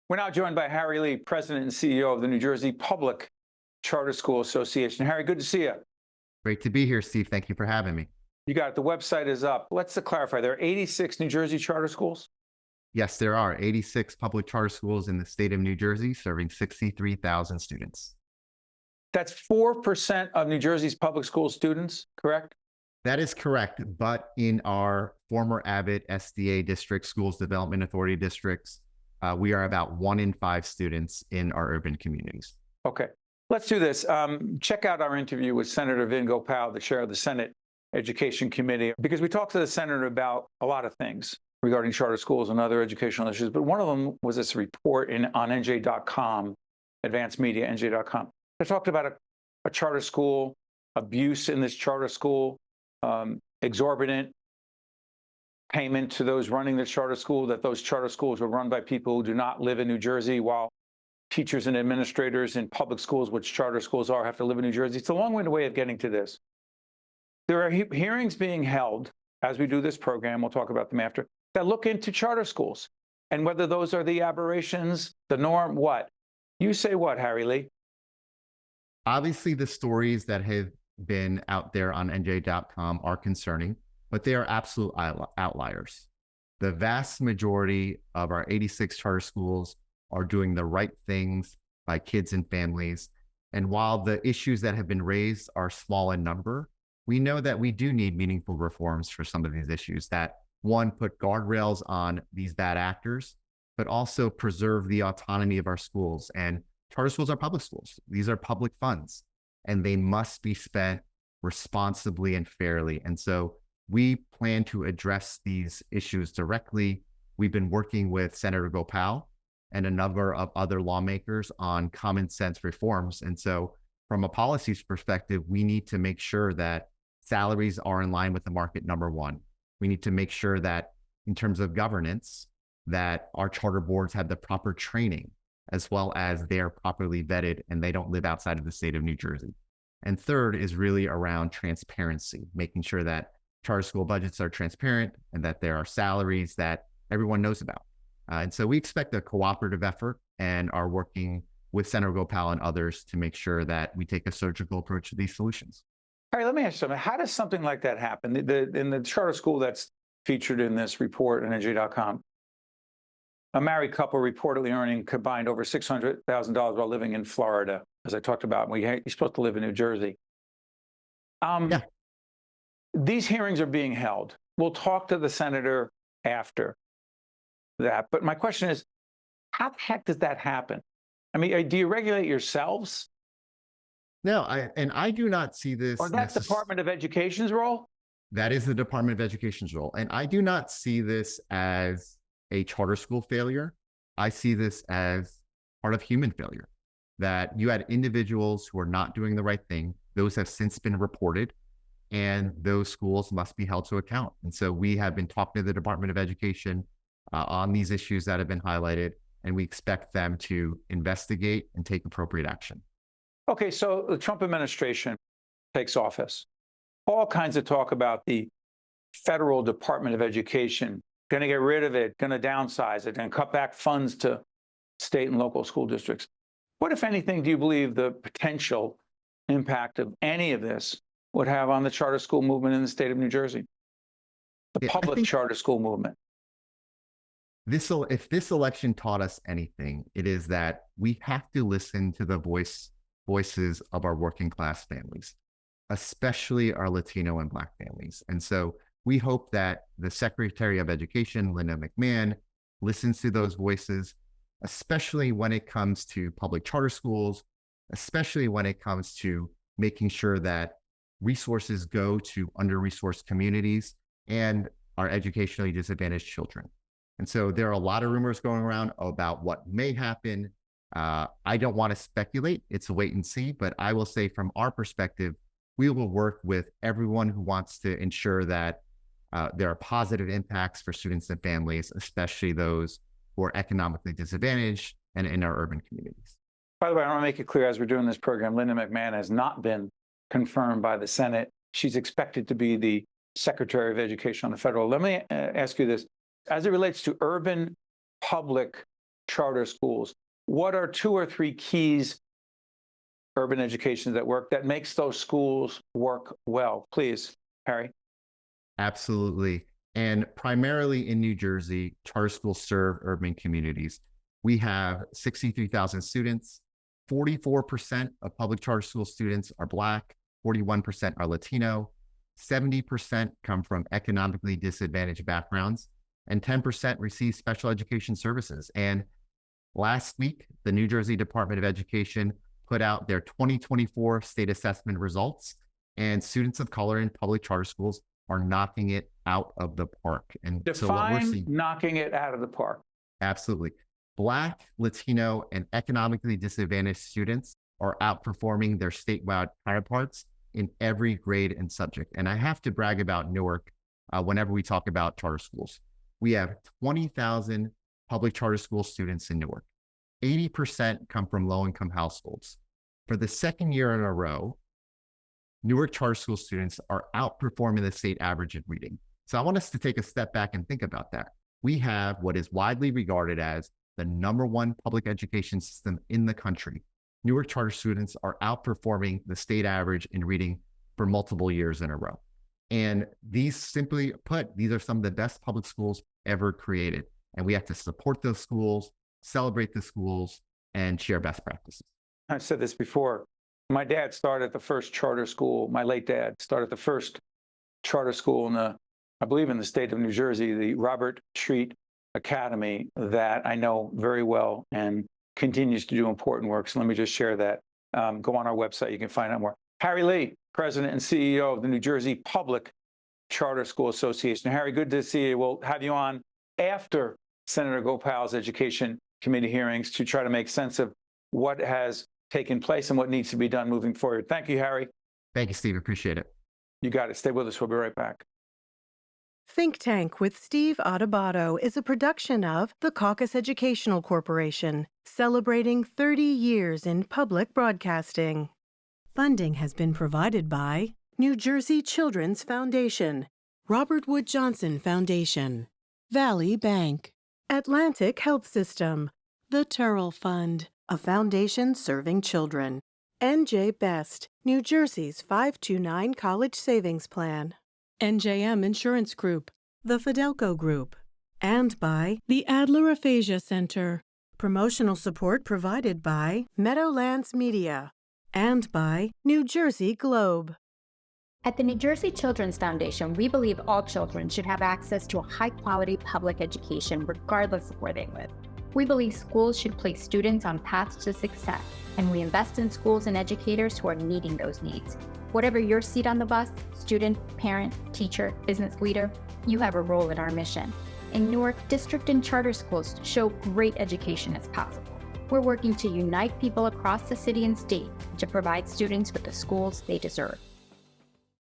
We're now joined by Harry Lee, President and CEO of the New Jersey Public Charter School Association. Harry, good to see you. Great to be here, Steve. Thank you for having me. You got it. The website is up. Let's clarify. There are 86 New Jersey charter schools? Yes, there are 86 public charter schools in the state of New Jersey, serving 63,000 students. That's 4% of New Jersey's public school students, correct? That is correct. But in our former Abbott SDA district, Schools Development Authority districts, we are about 1 in 5 students in our urban communities. Okay, let's do this. Check out our interview with Senator Vin Gopal, the chair of the Senate Education Committee, because we talked to the senator about a lot of things regarding charter schools and other educational issues. But one of them was this report on NJ.com, advanced media, NJ.com. They talked about a charter school, abuse in this charter school, exorbitant payment to those running the charter school, that those charter schools were run by people who do not live in New Jersey, while teachers and administrators in public schools, which charter schools are, have to live in New Jersey. It's a long-winded way of getting to this. There are hearings being held as we do this program, we'll talk about them after, that look into charter schools and whether those are the aberrations, the norm, what? You say what, Harry Lee? Obviously, the stories that have been out there on NJ.com are concerning, but they are absolute outliers. The vast majority of our 86 charter schools are doing the right things by kids and families. And while the issues that have been raised are small in number, we know that we do need meaningful reforms for some of these issues that, one, put guardrails on these bad actors, but also preserve the autonomy of our schools. And charter schools are public schools. These are public funds, and they must be spent responsibly and fairly. And so we plan to address these issues directly. We've been working with Senator Gopal and a number of other lawmakers on common sense reforms. And so from a policies perspective, we need to make sure that salaries are in line with the market, number one. We need to make sure that in terms of governance, that our charter boards have the proper training, as well as they're properly vetted and they don't live outside of the state of New Jersey. And third is really around transparency, making sure that charter school budgets are transparent and that there are salaries that everyone knows about. And so we expect a cooperative effort and are working with Senator Gopal and others to make sure that we take a surgical approach to these solutions. All right, let me ask you something. How does something like that happen? In the charter school that's featured in this report on NJ.com, a married couple reportedly earning combined over $600,000 while living in Florida, as I talked about. You're supposed to live in New Jersey. Yeah. These hearings are being held. We'll talk to the senator after that. But my question is, how the heck does that happen? I mean, do you regulate yourselves? No, I do not see this. Or that's Department of Education's role? That is the Department of Education's role. And I do not see this as a charter school failure. I see this as part of human failure, that you had individuals who are not doing the right thing. Those have since been reported, and those schools must be held to account. And so we have been talking to the Department of Education on these issues that have been highlighted, and we expect them to investigate and take appropriate action. Okay, so the Trump administration takes office. All kinds of talk about the federal Department of Education, going to get rid of it, going to downsize it, and cut back funds to state and local school districts. What, if anything, do you believe the potential impact of any of this would have on the charter school movement in the state of New Jersey? The public charter school movement. If this election taught us anything, it is that we have to listen to the voices of our working class families, especially our Latino and Black families. And so we hope that the Secretary of Education, Linda McMahon, listens to those voices, especially when it comes to public charter schools, especially when it comes to making sure that resources go to under-resourced communities and our educationally disadvantaged children. And so there are a lot of rumors going around about what may happen. I don't want to speculate. It's a wait and see. But I will say from our perspective, we will work with everyone who wants to ensure that there are positive impacts for students and families, especially those who are economically disadvantaged and in our urban communities. By the way, I want to make it clear as we're doing this program, Linda McMahon has not been confirmed by the Senate. She's expected to be the Secretary of Education on the federal. Let me ask you this. As it relates to urban public charter schools. What are 2 or 3 keys, urban education that work, that makes those schools work well? Please, Harry. Absolutely. And primarily in New Jersey, charter schools serve urban communities. We have 63,000 students. 44% of public charter school students are Black, 41% are Latino, 70% come from economically disadvantaged backgrounds, and 10% receive special education services. And last week, the New Jersey Department of Education put out their 2024 state assessment results, and students of color in public charter schools are knocking it out of the park. And so what we're seeing, knocking it out of the park. absolutely. Black, Latino, and economically disadvantaged students are outperforming their statewide counterparts in every grade and subject. And I have to brag about Newark whenever we talk about charter schools. We have 20,000 public charter school students in Newark. 80% come from low-income households. For the second year in a row, Newark charter school students are outperforming the state average in reading. So I want us to take a step back and think about that. We have what is widely regarded as the #1 public education system in the country. Newark charter students are outperforming the state average in reading for multiple years in a row. And these, simply put, these are some of the best public schools ever created. And we have to support those schools, celebrate the schools, and share best practices. I've said this before. My dad started the first charter school. My late dad started the first charter school I believe in the state of New Jersey, the Robert Street Academy, that I know very well and continues to do important work. So let me just share that. Go on our website. You can find out more. Harry Lee, President and CEO of the New Jersey Public Charter School Association. Harry, good to see you. We'll have you on after Senator Gopal's Education Committee hearings to try to make sense of what has taken place and what needs to be done moving forward. Thank you, Harry. Thank you, Steve. Appreciate it. You got it. Stay with us. We'll be right back. Think Tank with Steve Adubato is a production of the Caucus Educational Corporation, celebrating 30 years in public broadcasting. Funding has been provided by New Jersey Children's Foundation, Robert Wood Johnson Foundation, Valley Bank, Atlantic Health System, the Turrell Fund, a foundation serving children, NJ Best, New Jersey's 529 College Savings Plan, NJM Insurance Group, the Fidelco Group, and by the Adler Aphasia Center. Promotional support provided by Meadowlands Media and by New Jersey Globe. At the New Jersey Children's Foundation, we believe all children should have access to a high-quality public education regardless of where they live. We believe schools should place students on paths to success, and we invest in schools and educators who are meeting those needs. Whatever your seat on the bus, student, parent, teacher, business leader, you have a role in our mission. In Newark, district and charter schools show great education is possible. We're working to unite people across the city and state to provide students with the schools they deserve.